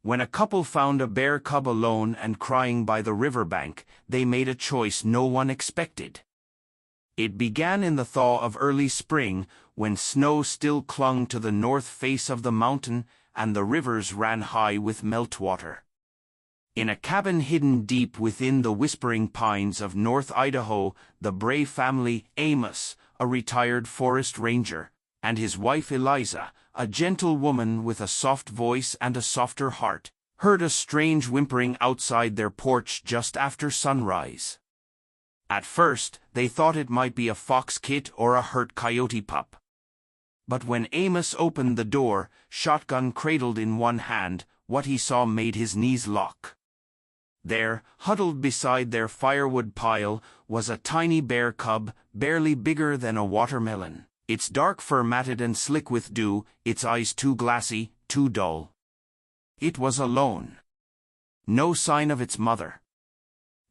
When a couple found a bear cub alone and crying by the riverbank, they made a choice no one expected. It began in the thaw of early spring, when snow still clung to the north face of the mountain and the rivers ran high with meltwater. In a cabin hidden deep within the whispering pines of North Idaho, the Bray family, Amos, a retired forest ranger, and his wife Eliza, a gentle woman with a soft voice and a softer heart, heard a strange whimpering outside their porch just after sunrise. At first, they thought it might be a fox kit or a hurt coyote pup. But when Amos opened the door, shotgun cradled in one hand, what he saw made his knees lock. There, huddled beside their firewood pile, was a tiny bear cub, barely bigger than a watermelon, its dark fur matted and slick with dew, its eyes too glassy, too dull. It was alone. No sign of its mother.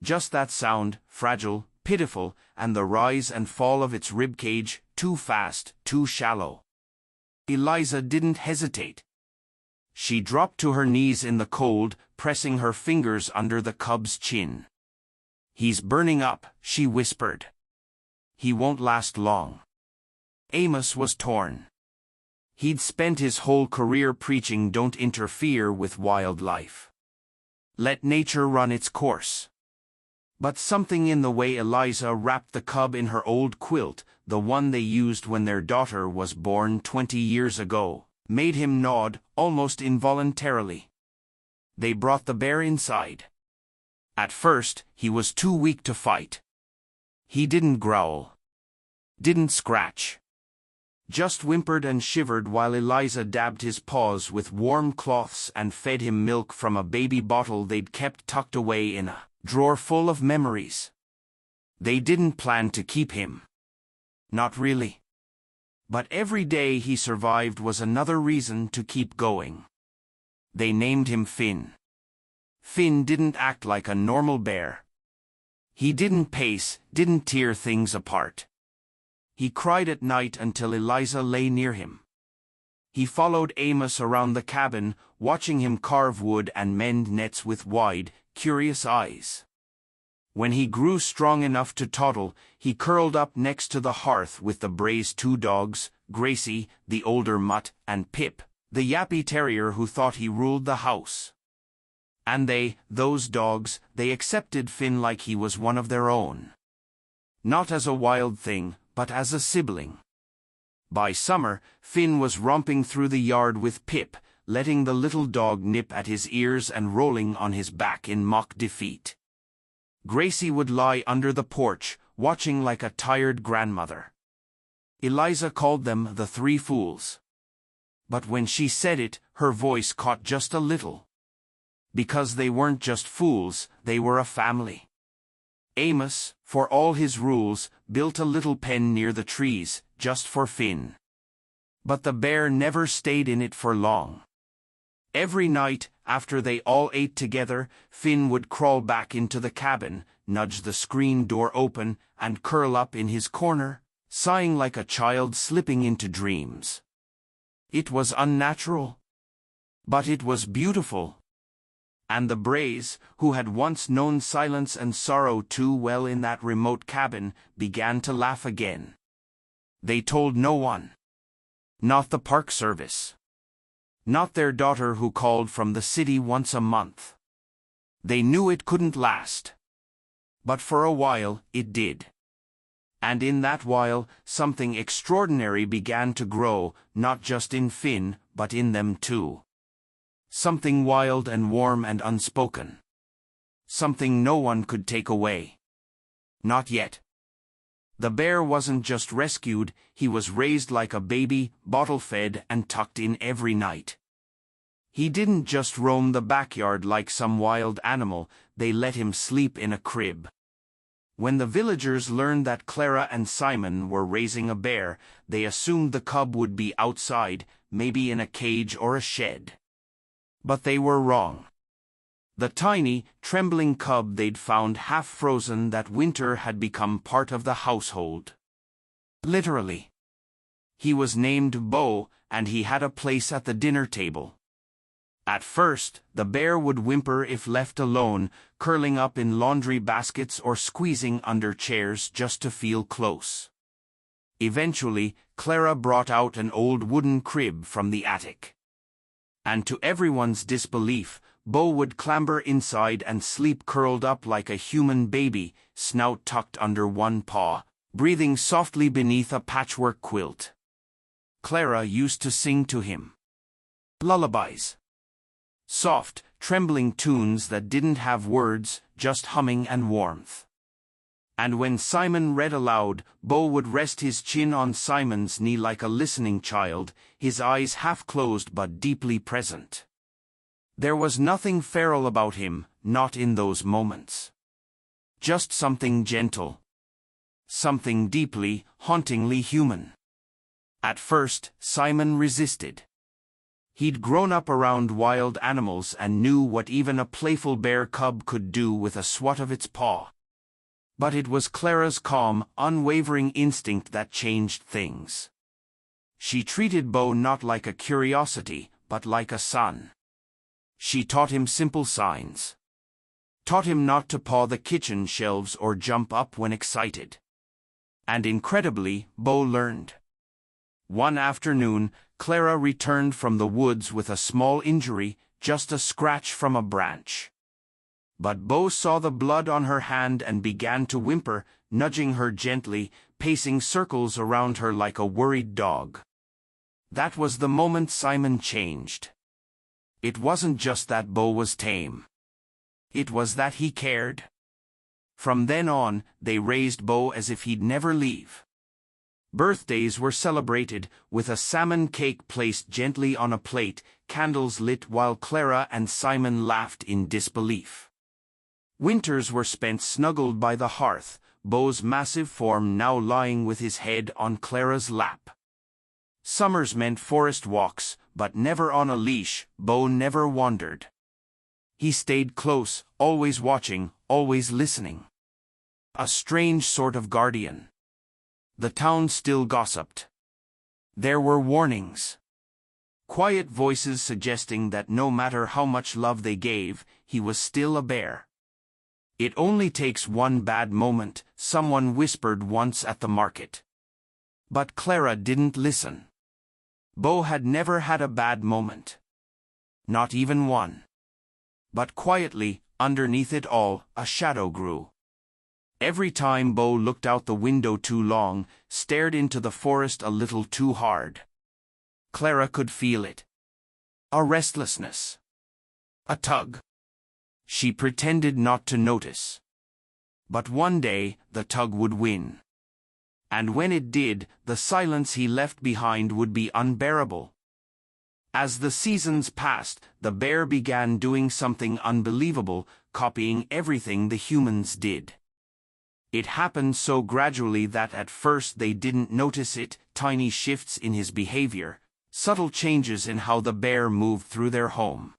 Just that sound, fragile, pitiful, and the rise and fall of its ribcage, too fast, too shallow. Eliza didn't hesitate. She dropped to her knees in the cold, pressing her fingers under the cub's chin. "He's burning up," she whispered. "He won't last long." Amos was torn. He'd spent his whole career preaching don't interfere with wildlife. Let nature run its course. But something in the way Eliza wrapped the cub in her old quilt, the one they used when their daughter was born 20 years ago, made him nod, almost involuntarily. They brought the bear inside. At first, he was too weak to fight. He didn't growl. Didn't scratch. Just whimpered and shivered while Eliza dabbed his paws with warm cloths and fed him milk from a baby bottle they'd kept tucked away in a drawer full of memories. They didn't plan to keep him. Not really. But every day he survived was another reason to keep going. They named him Finn. Finn didn't act like a normal bear. He didn't pace, didn't tear things apart. He cried at night until Eliza lay near him. He followed Amos around the cabin, watching him carve wood and mend nets with wide, curious eyes. When he grew strong enough to toddle, he curled up next to the hearth with the Bray's 2 dogs, Gracie, the older mutt, and Pip, the yappy terrier who thought he ruled the house. And those dogs, they accepted Finn like he was one of their own. Not as a wild thing, but as a sibling. By summer, Finn was romping through the yard with Pip, letting the little dog nip at his ears and rolling on his back in mock defeat. Gracie would lie under the porch, watching like a tired grandmother. Eliza called them the 3 fools. But when she said it, her voice caught just a little. Because they weren't just fools, they were a family. Amos, for all his rules, built a little pen near the trees, just for Finn. But the bear never stayed in it for long. Every night, after they all ate together, Finn would crawl back into the cabin, nudge the screen door open, and curl up in his corner, sighing like a child slipping into dreams. It was unnatural. But it was beautiful. And the Brays, who had once known silence and sorrow too well in that remote cabin, began to laugh again. They told no one. Not the Park Service. Not their daughter who called from the city once a month. They knew it couldn't last. But for a while, it did. And in that while, something extraordinary began to grow, not just in Finn, but in them too. Something wild and warm and unspoken. Something no one could take away. Not yet. The bear wasn't just rescued, he was raised like a baby, bottle-fed and tucked in every night. He didn't just roam the backyard like some wild animal, they let him sleep in a crib. When the villagers learned that Clara and Simon were raising a bear, they assumed the cub would be outside, maybe in a cage or a shed. But they were wrong. The tiny, trembling cub they'd found half-frozen that winter had become part of the household. Literally. He was named Bo, and he had a place at the dinner table. At first, the bear would whimper if left alone, curling up in laundry baskets or squeezing under chairs just to feel close. Eventually, Clara brought out an old wooden crib from the attic. And to everyone's disbelief, Bo would clamber inside and sleep curled up like a human baby, snout tucked under one paw, breathing softly beneath a patchwork quilt. Clara used to sing to him lullabies. Soft, trembling tunes that didn't have words, just humming and warmth. And when Simon read aloud, Bo would rest his chin on Simon's knee like a listening child, his eyes half closed but deeply present. There was nothing feral about him, not in those moments. Just something gentle. Something deeply, hauntingly human. At first, Simon resisted. He'd grown up around wild animals and knew what even a playful bear cub could do with a swat of its paw. But it was Clara's calm, unwavering instinct that changed things. She treated Bo not like a curiosity, but like a son. She taught him simple signs. Taught him not to paw the kitchen shelves or jump up when excited. And incredibly, Bo learned. One afternoon, Clara returned from the woods with a small injury, just a scratch from a branch. But Bo saw the blood on her hand and began to whimper, nudging her gently, pacing circles around her like a worried dog. That was the moment Simon changed. It wasn't just that Bo was tame. It was that he cared. From then on, they raised Bo as if he'd never leave. Birthdays were celebrated, with a salmon cake placed gently on a plate, candles lit while Clara and Simon laughed in disbelief. Winters were spent snuggled by the hearth, Bo's massive form now lying with his head on Clara's lap. Summers meant forest walks, but never on a leash. Bo never wandered. He stayed close, always watching, always listening. A strange sort of guardian. The town still gossiped. There were warnings. Quiet voices suggesting that no matter how much love they gave, he was still a bear. It only takes one bad moment, someone whispered once at the market. But Clara didn't listen. Bo had never had a bad moment. Not even one. But quietly, underneath it all, a shadow grew. Every time Bo looked out the window too long, stared into the forest a little too hard, Clara could feel it. A restlessness. A tug. She pretended not to notice. But one day, the tug would win. And when it did, the silence he left behind would be unbearable. As the seasons passed, the bear began doing something unbelievable, copying everything the humans did. It happened so gradually that at first they didn't notice it, tiny shifts in his behavior, subtle changes in how the bear moved through their home.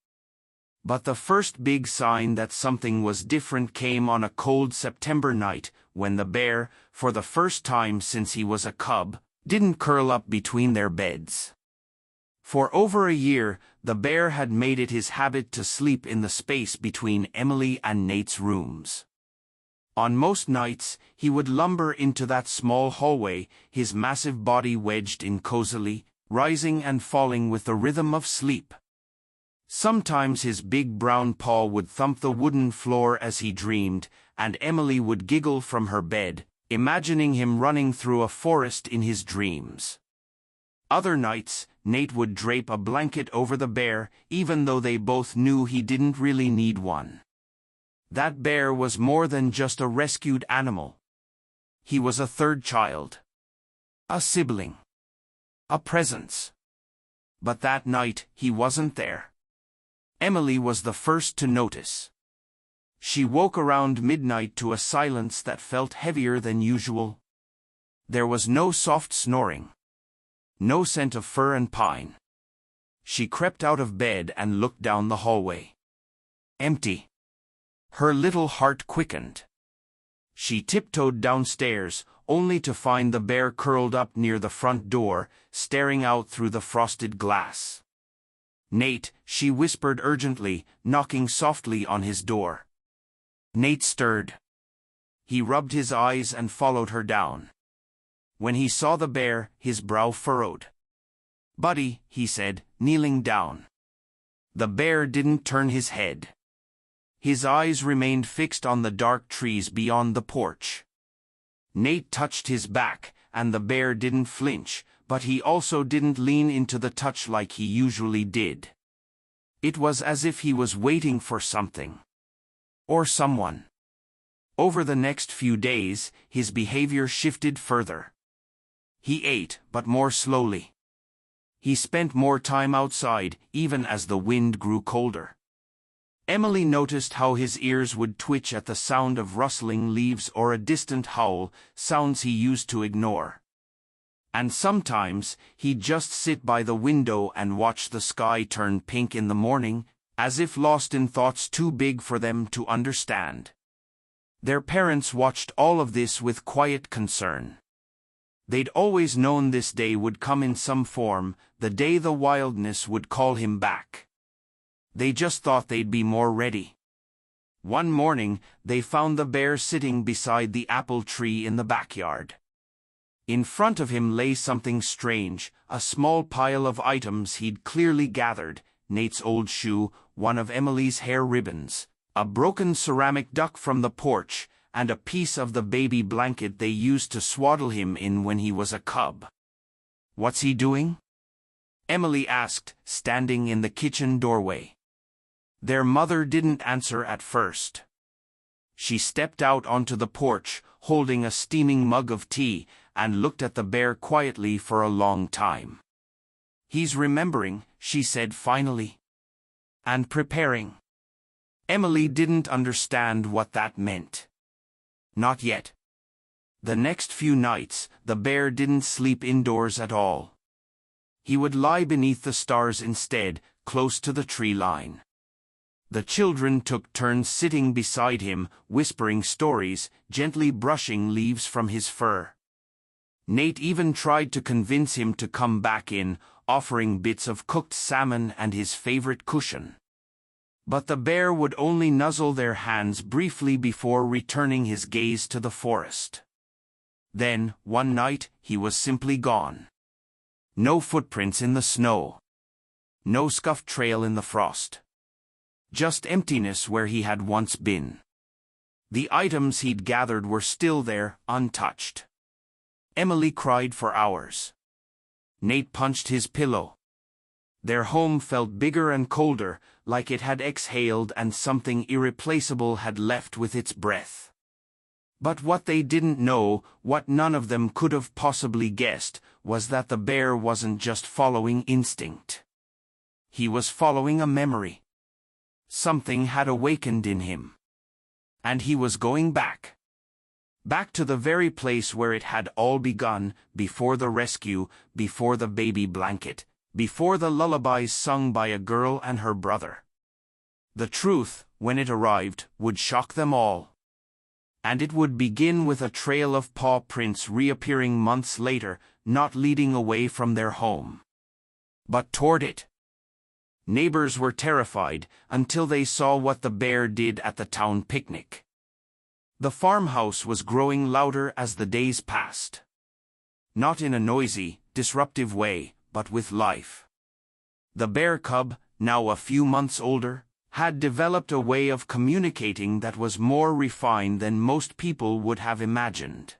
But the first big sign that something was different came on a cold September night, when the bear, for the first time since he was a cub, didn't curl up between their beds. For over a year, the bear had made it his habit to sleep in the space between Emily and Nate's rooms. On most nights, he would lumber into that small hallway, his massive body wedged in cozily, rising and falling with the rhythm of sleep. Sometimes his big brown paw would thump the wooden floor as he dreamed, and Emily would giggle from her bed, imagining him running through a forest in his dreams. Other nights, Nate would drape a blanket over the bear, even though they both knew he didn't really need one. That bear was more than just a rescued animal. He was a third child. A sibling. A presence. But that night, he wasn't there. Emily was the first to notice. She woke around midnight to a silence that felt heavier than usual. There was no soft snoring. No scent of fir and pine. She crept out of bed and looked down the hallway. Empty. Her little heart quickened. She tiptoed downstairs, only to find the bear curled up near the front door, staring out through the frosted glass. Nate, she whispered urgently, knocking softly on his door. Nate stirred. He rubbed his eyes and followed her down. When he saw the bear, his brow furrowed. "Buddy," he said, kneeling down. The bear didn't turn his head. His eyes remained fixed on the dark trees beyond the porch. Nate touched his back, and the bear didn't flinch, but he also didn't lean into the touch like he usually did. It was as if he was waiting for something. Or someone. Over the next few days, his behavior shifted further. He ate, but more slowly. He spent more time outside, even as the wind grew colder. Emily noticed how his ears would twitch at the sound of rustling leaves or a distant howl, sounds he used to ignore. And sometimes, he'd just sit by the window and watch the sky turn pink in the morning, as if lost in thoughts too big for them to understand. Their parents watched all of this with quiet concern. They'd always known this day would come in some form, the day the wildness would call him back. They just thought they'd be more ready. One morning, they found the bear sitting beside the apple tree in the backyard. In front of him lay something strange, a small pile of items he'd clearly gathered: Nate's old shoe, one of Emily's hair ribbons, a broken ceramic duck from the porch, and a piece of the baby blanket they used to swaddle him in when he was a cub. "What's he doing?" Emily asked, standing in the kitchen doorway. Their mother didn't answer at first. She stepped out onto the porch, holding a steaming mug of tea, and looked at the bear quietly for a long time. "He's remembering," she said finally. "And preparing." Emily didn't understand what that meant. Not yet. The next few nights, the bear didn't sleep indoors at all. He would lie beneath the stars instead, close to the tree line. The children took turns sitting beside him, whispering stories, gently brushing leaves from his fur. Nate even tried to convince him to come back in, offering bits of cooked salmon and his favorite cushion. But the bear would only nuzzle their hands briefly before returning his gaze to the forest. Then, one night, he was simply gone. No footprints in the snow. No scuffed trail in the frost. Just emptiness where he had once been. The items he'd gathered were still there, untouched. Emily cried for hours. Nate punched his pillow. Their home felt bigger and colder, like it had exhaled and something irreplaceable had left with its breath. But what they didn't know, what none of them could have possibly guessed, was that the bear wasn't just following instinct. He was following a memory. Something had awakened in him. And he was going back. Back to the very place where it had all begun, before the rescue, before the baby blanket, before the lullabies sung by a girl and her brother. The truth, when it arrived, would shock them all. And it would begin with a trail of paw prints reappearing months later, not leading away from their home, but toward it. Neighbors were terrified, until they saw what the bear did at the town picnic. The farmhouse was growing louder as the days passed. Not in a noisy, disruptive way, but with life. The bear cub, now a few months older, had developed a way of communicating that was more refined than most people would have imagined.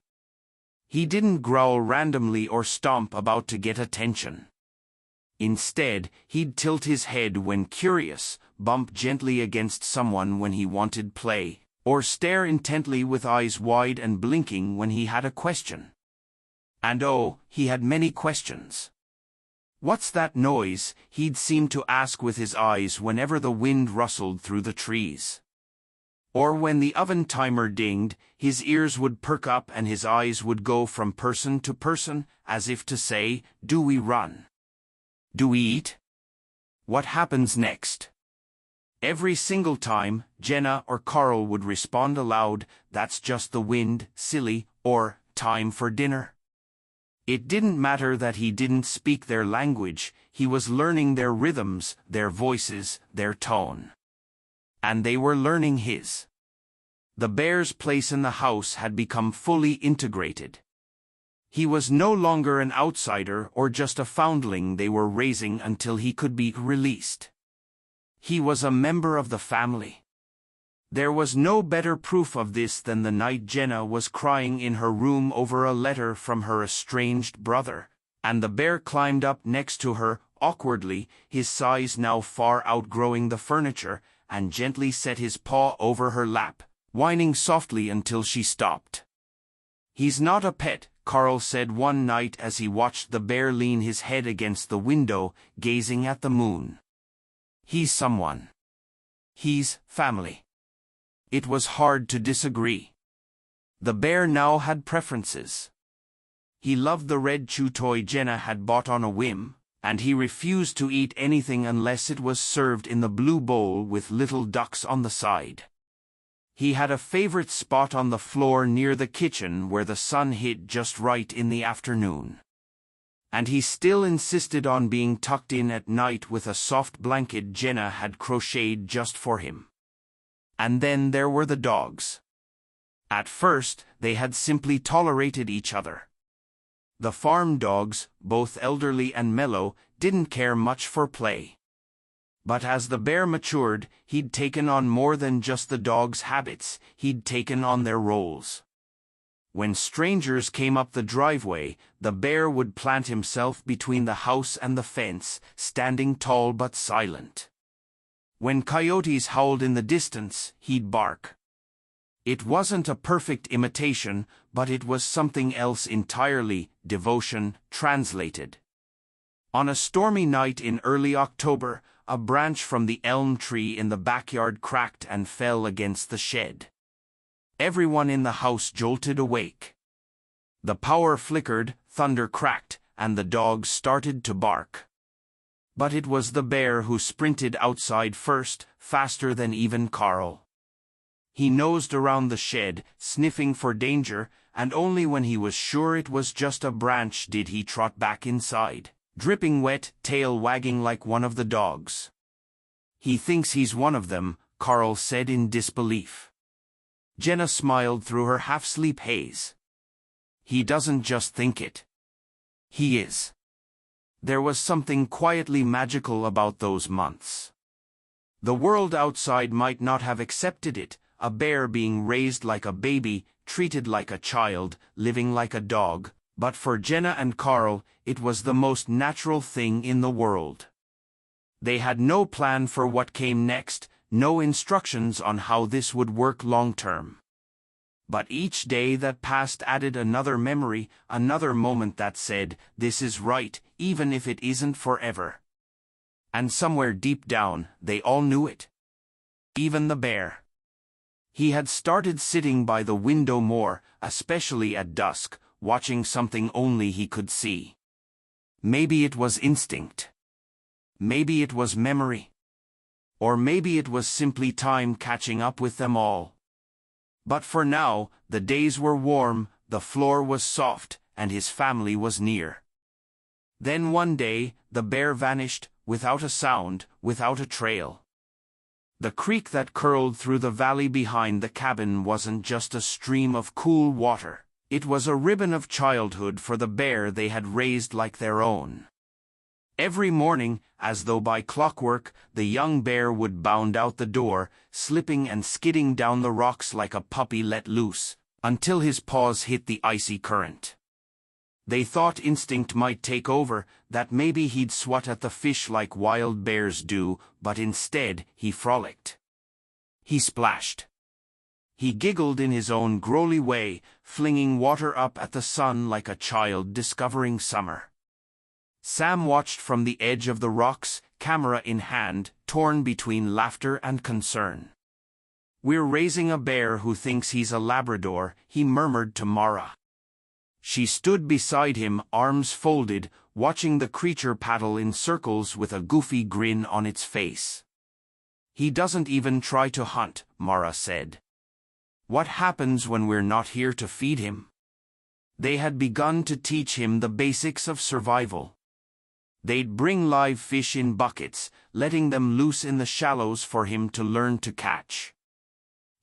He didn't growl randomly or stomp about to get attention. Instead, he'd tilt his head when curious, bump gently against someone when he wanted play, or stare intently with eyes wide and blinking when he had a question. And oh, he had many questions. "What's that noise?" he'd seem to ask with his eyes whenever the wind rustled through the trees. Or when the oven timer dinged, his ears would perk up and his eyes would go from person to person, as if to say, "Do we run? Do we eat? What happens next?" Every single time, Jenna or Carl would respond aloud, "That's just the wind, silly," or "Time for dinner." It didn't matter that he didn't speak their language, he was learning their rhythms, their voices, their tone. And they were learning his. The bear's place in the house had become fully integrated. He was no longer an outsider or just a foundling they were raising until he could be released. He was a member of the family. There was no better proof of this than the night Jenna was crying in her room over a letter from her estranged brother, and the bear climbed up next to her, awkwardly, his size now far outgrowing the furniture, and gently set his paw over her lap, whining softly until she stopped. "He's not a pet," Carl said one night as he watched the bear lean his head against the window, gazing at the moon. "He's someone. He's family." It was hard to disagree. The bear now had preferences. He loved the red chew toy Jenna had bought on a whim, and he refused to eat anything unless it was served in the blue bowl with little ducks on the side. He had a favorite spot on the floor near the kitchen where the sun hit just right in the afternoon. And he still insisted on being tucked in at night with a soft blanket Jenna had crocheted just for him. And then there were the dogs. At first, they had simply tolerated each other. The farm dogs, both elderly and mellow, didn't care much for play. But as the bear matured, he'd taken on more than just the dog's habits, he'd taken on their roles. When strangers came up the driveway, the bear would plant himself between the house and the fence, standing tall but silent. When coyotes howled in the distance, he'd bark. It wasn't a perfect imitation, but it was something else entirely, devotion, translated. On a stormy night in early October, a branch from the elm tree in the backyard cracked and fell against the shed. Everyone in the house jolted awake. The power flickered, thunder cracked, and the dogs started to bark. But it was the bear who sprinted outside first, faster than even Carl. He nosed around the shed, sniffing for danger, and only when he was sure it was just a branch did he trot back inside, dripping wet, tail wagging like one of the dogs. "He thinks he's one of them," Carl said in disbelief. Jenna smiled through her half-sleep haze. "He doesn't just think it. He is." There was something quietly magical about those months. The world outside might not have accepted it, a bear being raised like a baby, treated like a child, living like a dog, but for Jenna and Carl, it was the most natural thing in the world. They had no plan for what came next, no instructions on how this would work long-term. But each day that passed added another memory, another moment that said, "This is right, even if it isn't forever." And somewhere deep down, they all knew it. Even the bear. He had started sitting by the window more, especially at dusk, watching something only he could see. Maybe it was instinct. Maybe it was memory. Or maybe it was simply time catching up with them all. But for now, the days were warm, the floor was soft, and his family was near. Then one day, the bear vanished, without a sound, without a trail. The creek that curled through the valley behind the cabin wasn't just a stream of cool water, it was a ribbon of childhood for the bear they had raised like their own. Every morning, as though by clockwork, the young bear would bound out the door, slipping and skidding down the rocks like a puppy let loose, until his paws hit the icy current. They thought instinct might take over, that maybe he'd swat at the fish like wild bears do, but instead, he frolicked. He splashed. He giggled in his own growly way, flinging water up at the sun like a child discovering summer. Sam watched from the edge of the rocks, camera in hand, torn between laughter and concern. "We're raising a bear who thinks he's a Labrador," he murmured to Mara. She stood beside him, arms folded, watching the creature paddle in circles with a goofy grin on its face. "He doesn't even try to hunt," Mara said. "What happens when we're not here to feed him?" They had begun to teach him the basics of survival. They'd bring live fish in buckets, letting them loose in the shallows for him to learn to catch.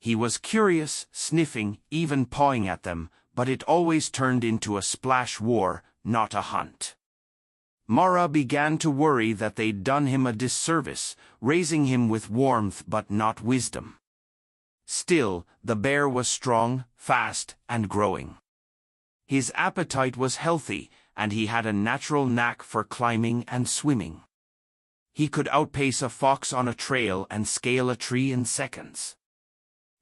He was curious, sniffing, even pawing at them, but it always turned into a splash war, not a hunt. Mara began to worry that they'd done him a disservice, raising him with warmth but not wisdom. Still, the bear was strong, fast, and growing. His appetite was healthy, and he had a natural knack for climbing and swimming. He could outpace a fox on a trail and scale a tree in seconds.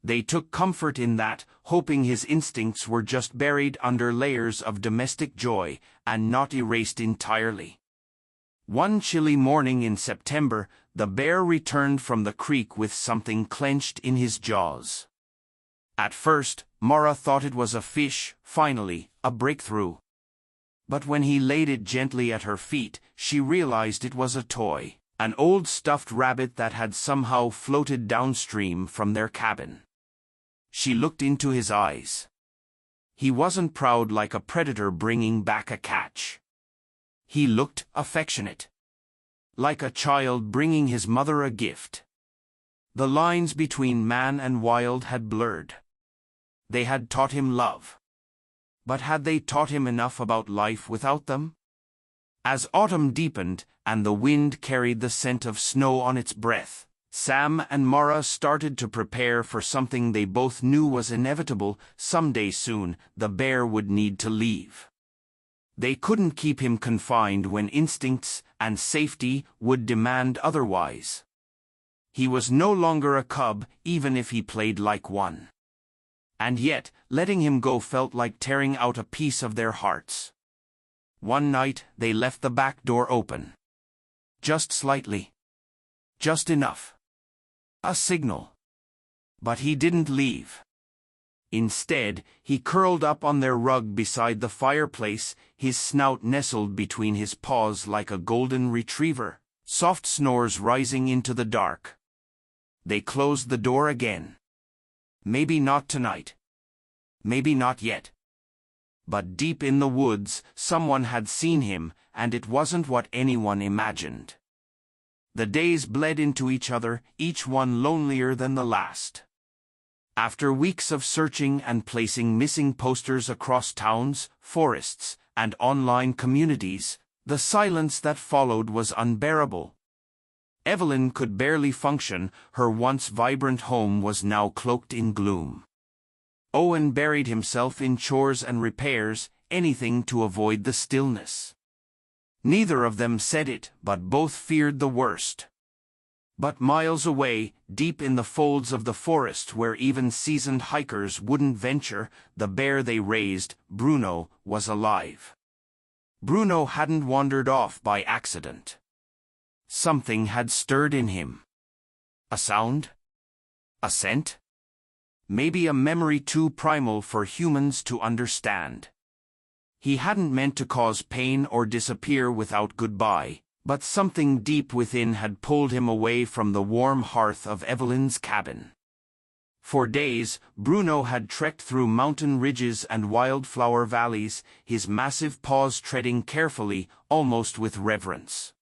They took comfort in that, hoping his instincts were just buried under layers of domestic joy and not erased entirely. One chilly morning in September, the bear returned from the creek with something clenched in his jaws. At first, Mara thought it was a fish, finally, a breakthrough. But when he laid it gently at her feet, she realized it was a toy, an old stuffed rabbit that had somehow floated downstream from their cabin. She looked into his eyes. He wasn't proud like a predator bringing back a catch. He looked affectionate, like a child bringing his mother a gift. The lines between man and wild had blurred. They had taught him love. But had they taught him enough about life without them? As autumn deepened, and the wind carried the scent of snow on its breath, Sam and Mara started to prepare for something they both knew was inevitable. Someday soon, the bear would need to leave. They couldn't keep him confined when instincts and safety would demand otherwise. He was no longer a cub, even if he played like one. And yet, letting him go felt like tearing out a piece of their hearts. One night, they left the back door open. Just slightly. Just enough. A signal. But he didn't leave. Instead, he curled up on their rug beside the fireplace, his snout nestled between his paws like a golden retriever, soft snores rising into the dark. They closed the door again. Maybe not tonight. Maybe not yet. But deep in the woods, someone had seen him, and it wasn't what anyone imagined. The days bled into each other, each one lonelier than the last. After weeks of searching and placing missing posters across towns, forests, and online communities, the silence that followed was unbearable. Evelyn could barely function, her once vibrant home was now cloaked in gloom. Owen buried himself in chores and repairs, anything to avoid the stillness. Neither of them said it, but both feared the worst. But miles away, deep in the folds of the forest where even seasoned hikers wouldn't venture, the bear they raised, Bruno, was alive. Bruno hadn't wandered off by accident. Something had stirred in him. A sound? A scent? Maybe a memory too primal for humans to understand. He hadn't meant to cause pain or disappear without goodbye, but something deep within had pulled him away from the warm hearth of Evelyn's cabin. For days, Bruno had trekked through mountain ridges and wildflower valleys, his massive paws treading carefully, almost with reverence.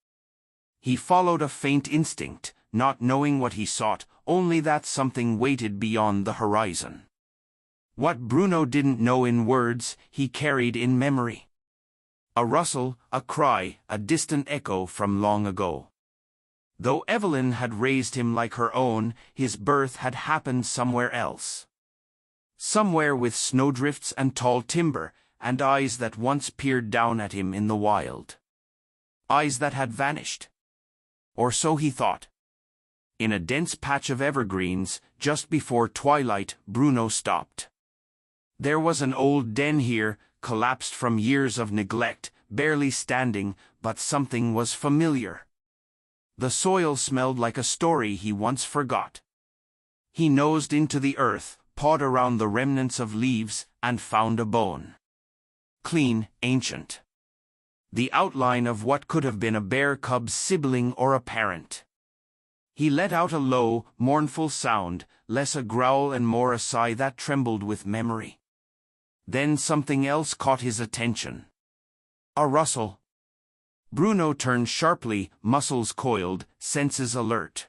He followed a faint instinct, not knowing what he sought, only that something waited beyond the horizon. What Bruno didn't know in words, he carried in memory. A rustle, a cry, a distant echo from long ago. Though Evelyn had raised him like her own, his birth had happened somewhere else. Somewhere with snowdrifts and tall timber, and eyes that once peered down at him in the wild. Eyes that had vanished. Or so he thought. In a dense patch of evergreens, just before twilight, Bruno stopped. There was an old den here, collapsed from years of neglect, barely standing, but something was familiar. The soil smelled like a story he once forgot. He nosed into the earth, pawed around the remnants of leaves, and found a bone. Clean, ancient. The outline of what could have been a bear cub's sibling or a parent. He let out a low, mournful sound, less a growl and more a sigh that trembled with memory. Then something else caught his attention. A rustle. Bruno turned sharply, muscles coiled, senses alert.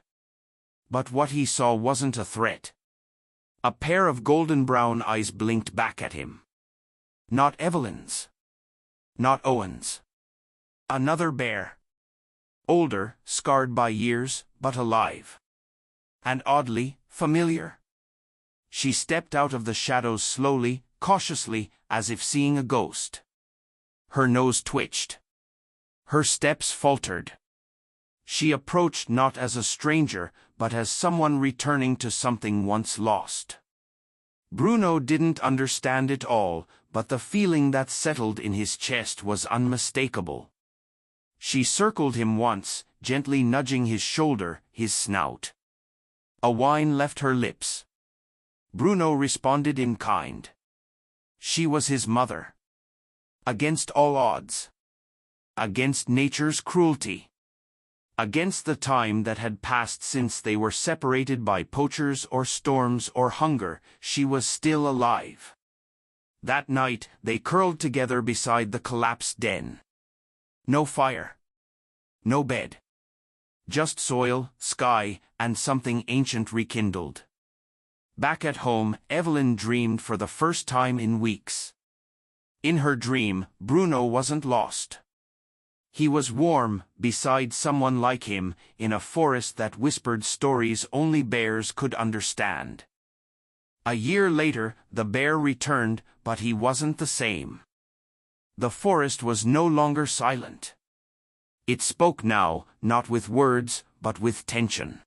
But what he saw wasn't a threat. A pair of golden-brown eyes blinked back at him. Not Evelyn's. Not Owen's. Another bear. Older, scarred by years, but alive. And oddly familiar. She stepped out of the shadows slowly, cautiously, as if seeing a ghost. Her nose twitched. Her steps faltered. She approached not as a stranger, but as someone returning to something once lost. Bruno didn't understand it all, but the feeling that settled in his chest was unmistakable. She circled him once, gently nudging his shoulder, his snout. A whine left her lips. Bruno responded in kind. She was his mother. Against all odds. Against nature's cruelty. Against the time that had passed since they were separated by poachers or storms or hunger, she was still alive. That night, they curled together beside the collapsed den. No fire. No bed. Just soil, sky, and something ancient rekindled. Back at home, Evelyn dreamed for the first time in weeks. In her dream, Bruno wasn't lost. He was warm, beside someone like him, in a forest that whispered stories only bears could understand. A year later, the bear returned, but he wasn't the same. The forest was no longer silent. It spoke now, not with words, but with tension.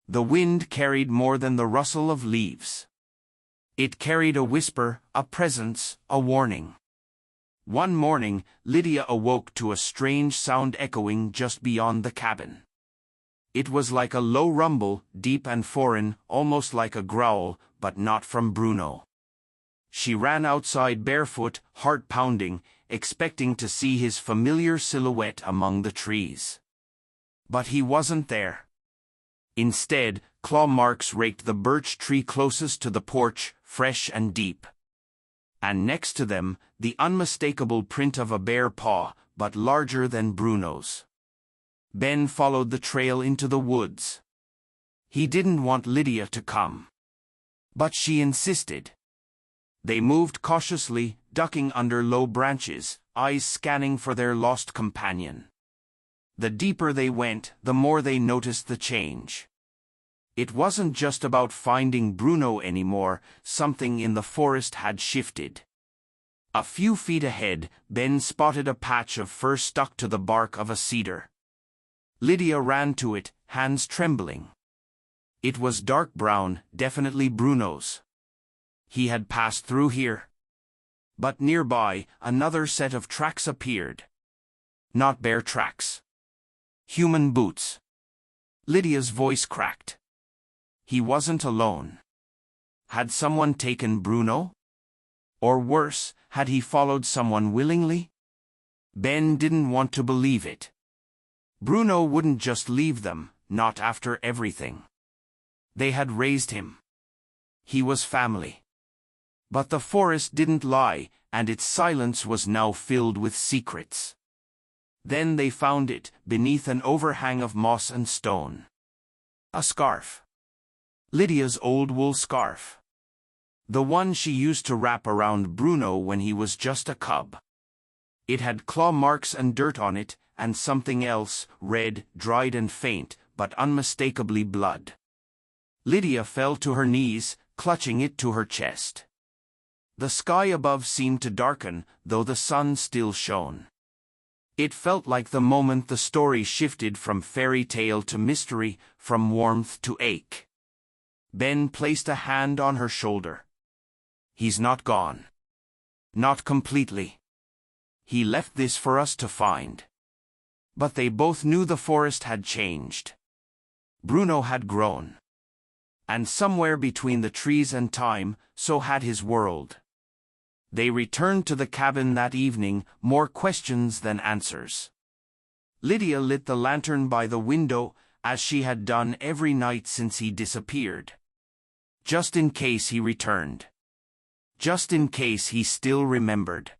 The wind carried more than the rustle of leaves. It carried a whisper, a presence, a warning. One morning, Lydia awoke to a strange sound echoing just beyond the cabin. It was like a low rumble, deep and foreign, almost like a growl, but not from Bruno. She ran outside barefoot, heart pounding, expecting to see his familiar silhouette among the trees. But he wasn't there. Instead, claw marks raked the birch tree closest to the porch, fresh and deep. And next to them, the unmistakable print of a bare paw, but larger than Bruno's. Ben followed the trail into the woods. He didn't want Lydia to come. But she insisted. They moved cautiously, ducking under low branches, eyes scanning for their lost companion. The deeper they went, the more they noticed the change. It wasn't just about finding Bruno anymore, something in the forest had shifted. A few feet ahead, Ben spotted a patch of fur stuck to the bark of a cedar. Lydia ran to it, hands trembling. It was dark brown, definitely Bruno's. He had passed through here. But nearby, another set of tracks appeared. Not bear tracks. Human boots. Lydia's voice cracked. He wasn't alone. Had someone taken Bruno? Or worse, had he followed someone willingly? Ben didn't want to believe it. Bruno wouldn't just leave them, not after everything. They had raised him. He was family. But the forest didn't lie, and its silence was now filled with secrets. Then they found it, beneath an overhang of moss and stone. A scarf. Lydia's old wool scarf. The one she used to wrap around Bruno when he was just a cub. It had claw marks and dirt on it, and something else, red, dried and faint, but unmistakably blood. Lydia fell to her knees, clutching it to her chest. The sky above seemed to darken, though the sun still shone. It felt like the moment the story shifted from fairy tale to mystery, from warmth to ache. Ben placed a hand on her shoulder. He's not gone. Not completely. He left this for us to find. But they both knew the forest had changed. Bruno had grown. And somewhere between the trees and time, so had his world. They returned to the cabin that evening, more questions than answers. Lydia lit the lantern by the window, as she had done every night since he disappeared. Just in case he returned. just in case he still remembered.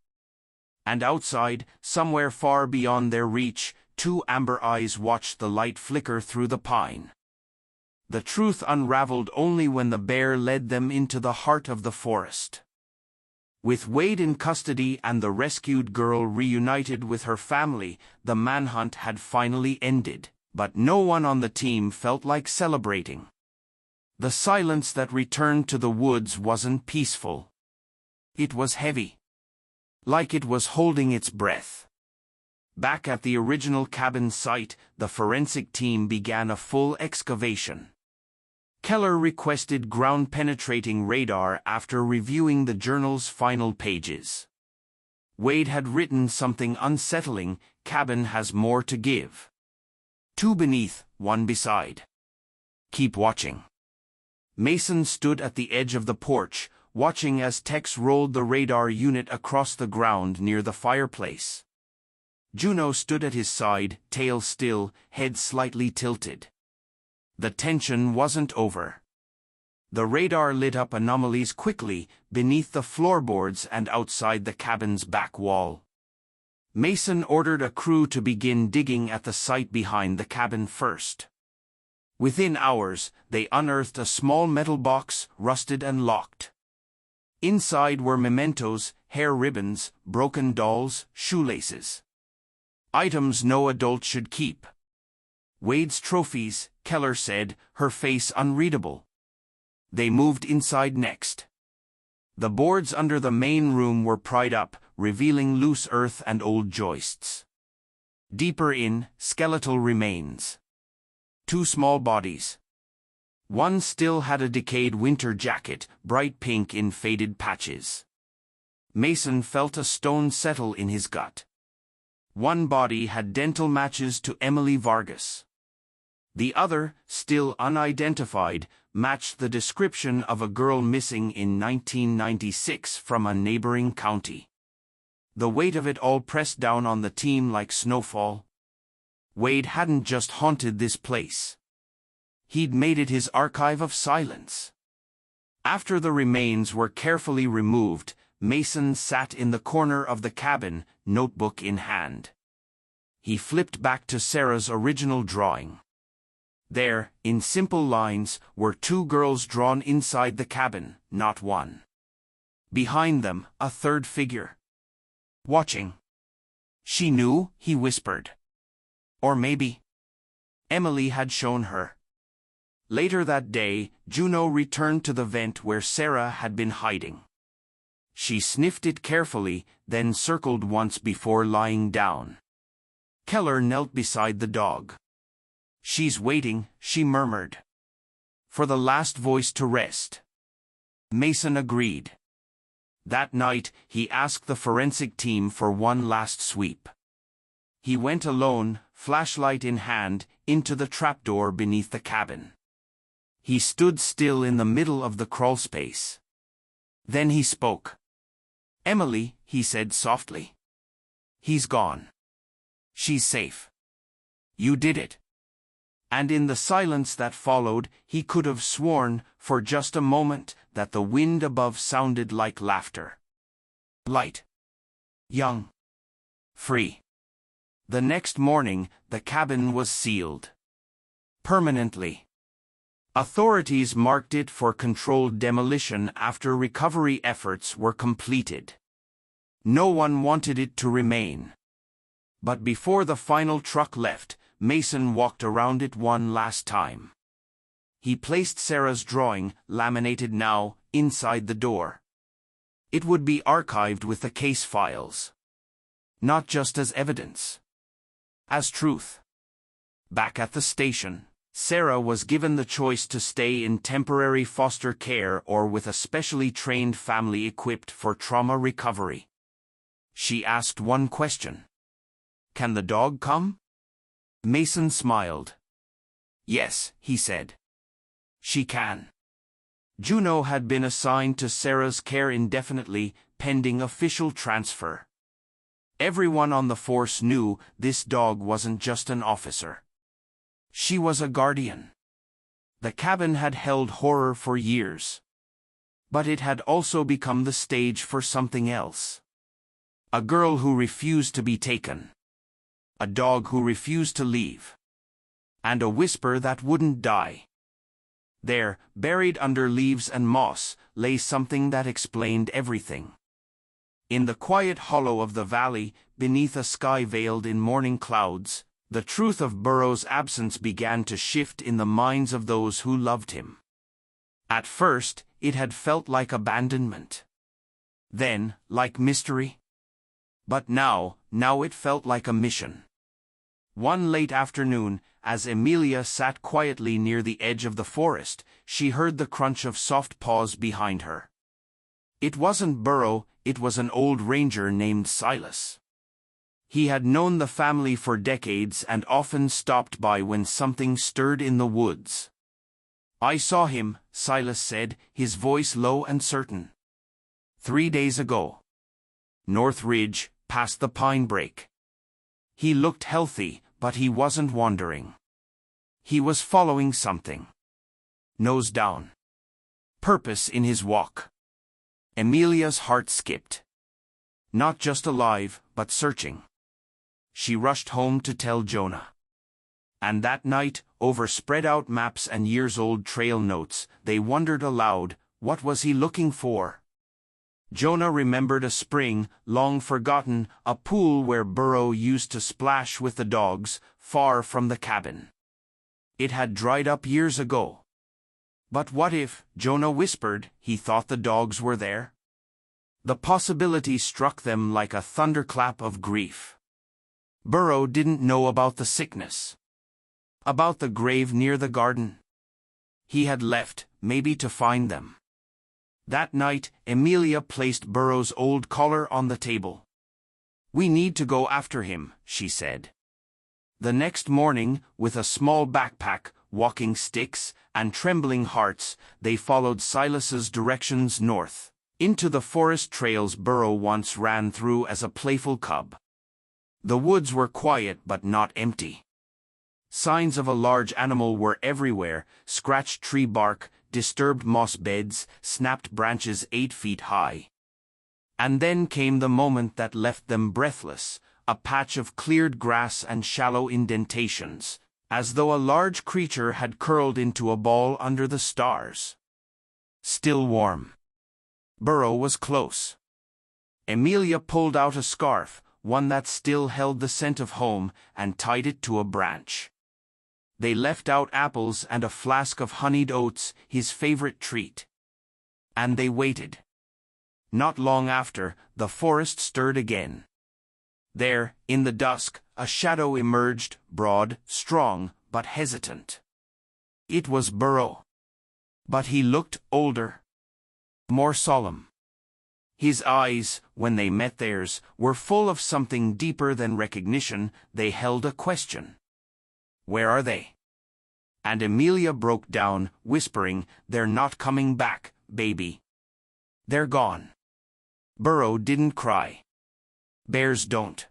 And outside, somewhere far beyond their reach, two amber eyes watched the light flicker through the pine. The truth unraveled only when the bear led them into the heart of the forest. With Wade in custody and the rescued girl reunited with her family, the manhunt had finally ended, but no one on the team felt like celebrating. The silence that returned to the woods wasn't peaceful. It was heavy. Like it was holding its breath. Back at the original cabin site, the forensic team began a full excavation. Keller requested ground-penetrating radar after reviewing the journal's final pages. Wade had written something unsettling: cabin has more to give. Two beneath, one beside. Keep watching. Mason stood at the edge of the porch, watching as Tex rolled the radar unit across the ground near the fireplace. Juno stood at his side, tail still, head slightly tilted. The tension wasn't over. The radar lit up anomalies quickly, beneath the floorboards and outside the cabin's back wall. Mason ordered a crew to begin digging at the site behind the cabin first. Within hours, they unearthed a small metal box, rusted and locked. Inside were mementos, hair ribbons, broken dolls, shoelaces. Items no adult should keep. Wade's trophies, Keller said, her face unreadable. They moved inside next. The boards under the main room were pried up, revealing loose earth and old joists. Deeper in, skeletal remains. Two small bodies. One still had a decayed winter jacket, bright pink in faded patches. Mason felt a stone settle in his gut. One body had dental matches to Emily Vargas. The other, still unidentified, matched the description of a girl missing in 1996 from a neighboring county. The weight of it all pressed down on the team like snowfall. Wade hadn't just haunted this place. He'd made it his archive of silence. After the remains were carefully removed, Mason sat in the corner of the cabin, notebook in hand. He flipped back to Sarah's original drawing. There, in simple lines, were two girls drawn inside the cabin, not one. Behind them, a third figure. Watching. She knew, he whispered. Or maybe Emily had shown her. Later that day, Juno returned to the vent where Sarah had been hiding. She sniffed it carefully, then circled once before lying down. Keller knelt beside the dog. "She's waiting," she murmured. "For the last voice to rest." Mason agreed. That night, he asked the forensic team for one last sweep. He went alone, flashlight in hand, into the trapdoor beneath the cabin. He stood still in the middle of the crawlspace. Then he spoke. "Emily," he said softly. "He's gone. She's safe. You did it." And in the silence that followed, he could have sworn, for just a moment, that the wind above sounded like laughter. Light. Young. Free. The next morning, the cabin was sealed. Permanently. Authorities marked it for controlled demolition after recovery efforts were completed. No one wanted it to remain. But before the final truck left, Mason walked around it one last time. He placed Sarah's drawing, laminated now, inside the door. It would be archived with the case files. Not just as evidence. As truth. Back at the station, Sarah was given the choice to stay in temporary foster care or with a specially trained family equipped for trauma recovery. She asked one question. "Can the dog come?" Mason smiled. "Yes," he said. "She can." Juno had been assigned to Sarah's care indefinitely, pending official transfer. Everyone on the force knew this dog wasn't just an officer. She was a guardian. The cabin had held horror for years. But it had also become the stage for something else. A girl who refused to be taken. A dog who refused to leave. And a whisper that wouldn't die. There, buried under leaves and moss, lay something that explained everything. In the quiet hollow of the valley, beneath a sky veiled in morning clouds, the truth of Burrow's absence began to shift in the minds of those who loved him. At first, it had felt like abandonment. Then, like mystery. But now it felt like a mission. One late afternoon, as Emilia sat quietly near the edge of the forest, she heard the crunch of soft paws behind her. It wasn't Burrow, it was an old ranger named Silas. He had known the family for decades and often stopped by when something stirred in the woods. "I saw him," Silas said, his voice low and certain. "3 days ago. North Ridge, past the pine break. He looked healthy, but he wasn't wandering. He was following something. Nose down. Purpose in his walk." Emilia's heart skipped. Not just alive, but searching. She rushed home to tell Jonah. And that night, over spread-out maps and years-old trail notes, they wondered aloud, what was he looking for? Jonah remembered a spring, long forgotten, a pool where Burrow used to splash with the dogs, far from the cabin. It had dried up years ago. But what if, Jonah whispered, he thought the dogs were there? The possibility struck them like a thunderclap of grief. Burrow didn't know about the sickness. About the grave near the garden. He had left, maybe to find them. That night, Emilia placed Burrow's old collar on the table. "We need to go after him," she said. The next morning, with a small backpack, walking sticks, and trembling hearts, they followed Silas's directions north, into the forest trails Burrow once ran through as a playful cub. The woods were quiet but not empty. Signs of a large animal were everywhere: scratched tree bark, disturbed moss beds, snapped branches 8 feet high. And then came the moment that left them breathless, a patch of cleared grass and shallow indentations, as though a large creature had curled into a ball under the stars. Still warm. Burrow was close. Emilia pulled out a scarf, one that still held the scent of home, and tied it to a branch. They left out apples and a flask of honeyed oats, his favorite treat. And they waited. Not long after, the forest stirred again. There, in the dusk, a shadow emerged, broad, strong, but hesitant. It was Burrow. But he looked older. More solemn. His eyes, when they met theirs, were full of something deeper than recognition. They held a question. "Where are they?" And Emilia broke down, whispering, "They're not coming back, baby. They're gone." Burrow didn't cry. Bears don't.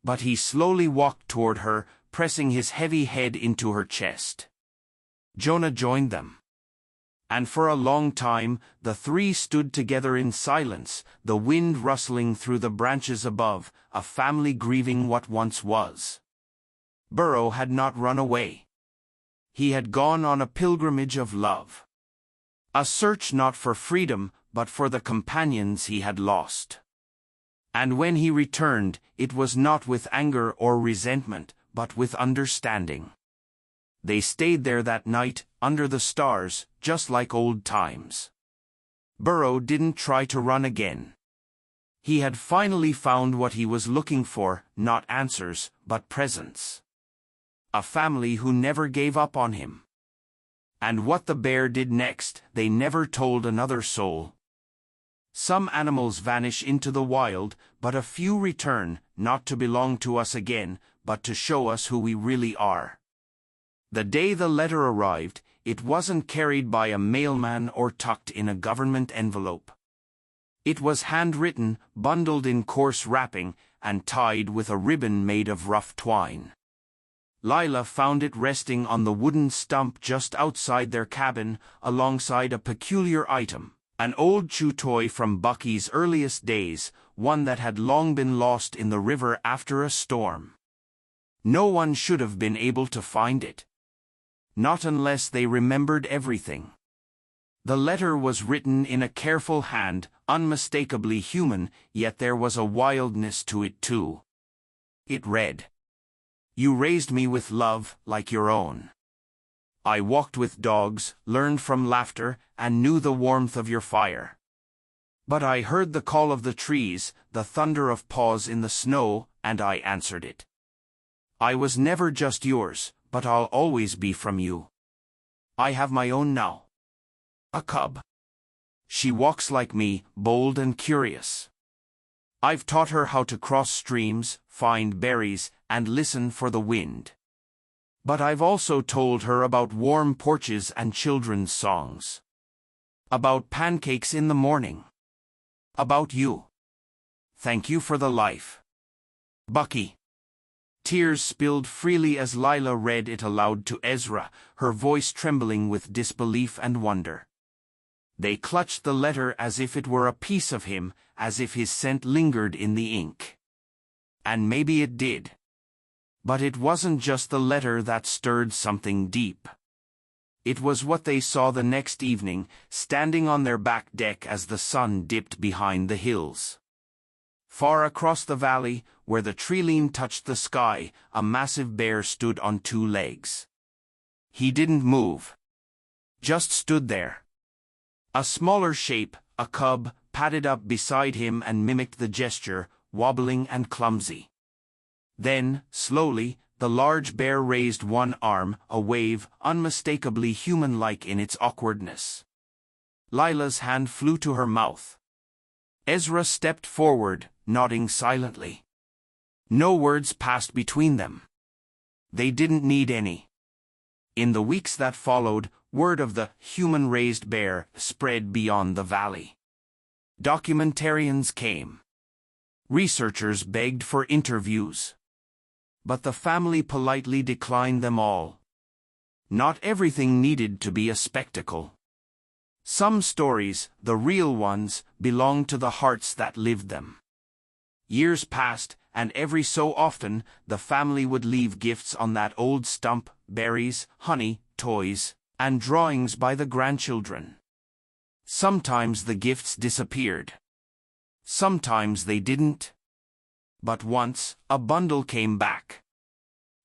But he slowly walked toward her, pressing his heavy head into her chest. Jonah joined them. And for a long time, the three stood together in silence, the wind rustling through the branches above, a family grieving what once was. Burrow had not run away. He had gone on a pilgrimage of love. A search not for freedom, but for the companions he had lost. And when he returned, it was not with anger or resentment, but with understanding. They stayed there that night, under the stars, just like old times. Burrow didn't try to run again. He had finally found what he was looking for, not answers, but presence. A family who never gave up on him. And what the bear did next, they never told another soul. Some animals vanish into the wild, but a few return, not to belong to us again, but to show us who we really are. The day the letter arrived, it wasn't carried by a mailman or tucked in a government envelope. It was handwritten, bundled in coarse wrapping, and tied with a ribbon made of rough twine. Lila found it resting on the wooden stump just outside their cabin, alongside a peculiar item, An old chew toy from Bucky's earliest days, one that had long been lost in the river after a storm. No one should have been able to find it. Not unless they remembered everything. The letter was written in a careful hand, unmistakably human, yet there was a wildness to it too. It read, "You raised me with love like your own. I walked with dogs, learned from laughter, and knew the warmth of your fire. But I heard the call of the trees, the thunder of paws in the snow, and I answered it. I was never just yours, but I'll always be from you. I have my own now. A cub. She walks like me, bold and curious. I've taught her how to cross streams, find berries, and listen for the wind. But I've also told her about warm porches and children's songs. About pancakes in the morning. About you. Thank you for the life. Bucky." Tears spilled freely as Lila read it aloud to Ezra, her voice trembling with disbelief and wonder. They clutched the letter as if it were a piece of him, as if his scent lingered in the ink. And maybe it did. But it wasn't just the letter that stirred something deep. It was what they saw the next evening, standing on their back deck as the sun dipped behind the hills. Far across the valley, where the tree-line touched the sky, a massive bear stood on two legs. He didn't move. Just stood there. A smaller shape, a cub, padded up beside him and mimicked the gesture, wobbling and clumsy. Then, slowly, the large bear raised one arm, a wave, unmistakably human-like in its awkwardness. Lila's hand flew to her mouth. Ezra stepped forward, nodding silently. No words passed between them. They didn't need any. In the weeks that followed, word of the human-raised bear spread beyond the valley. Documentarians came. Researchers begged for interviews. But the family politely declined them all. Not everything needed to be a spectacle. Some stories, the real ones, belonged to the hearts that lived them. Years passed, and every so often, the family would leave gifts on that old stump, berries, honey, toys, and drawings by the grandchildren. Sometimes the gifts disappeared. Sometimes they didn't. But once, a bundle came back.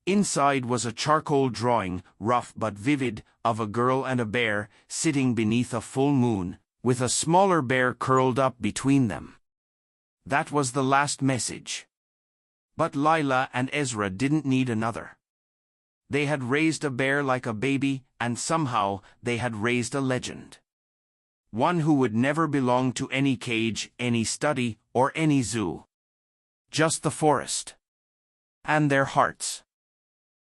Inside was a charcoal drawing, rough but vivid, of a girl and a bear, sitting beneath a full moon, with a smaller bear curled up between them. That was the last message. But Lila and Ezra didn't need another. They had raised a bear like a baby, and somehow they had raised a legend. One who would never belong to any cage, any study, or any zoo. Just the forest. And their hearts.